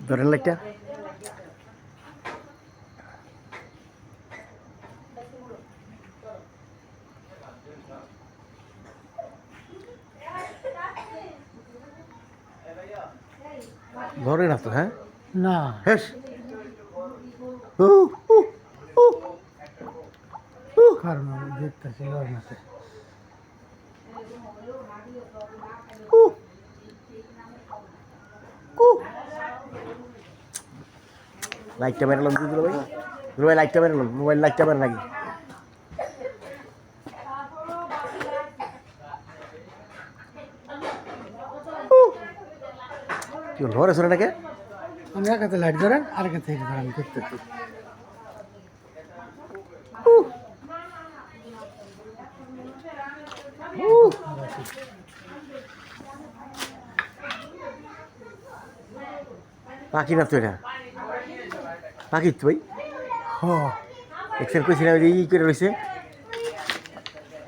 ধরেন লাইটটা। ধরে না তো, হ্যাঁ না হেস। উ, উ, উ, কারণ দেখতেছি লোক আছে। উ, উ। লাইটটা মেরালাম দুধ ভাই। ভাই লাইটটা মেরালাম, মোবাইল লাইটটা মেরে নাকি। কি ঘরে শোনে নাকি? আমি এক হাতে লাইট ধরেন আর এক হাতে এটা ধরেন দেখতেছি। পাখি না তো এটা, পাখি তো ভাই। হ এক্সেল কইছি না, ওই যে ই করে রয়েছে।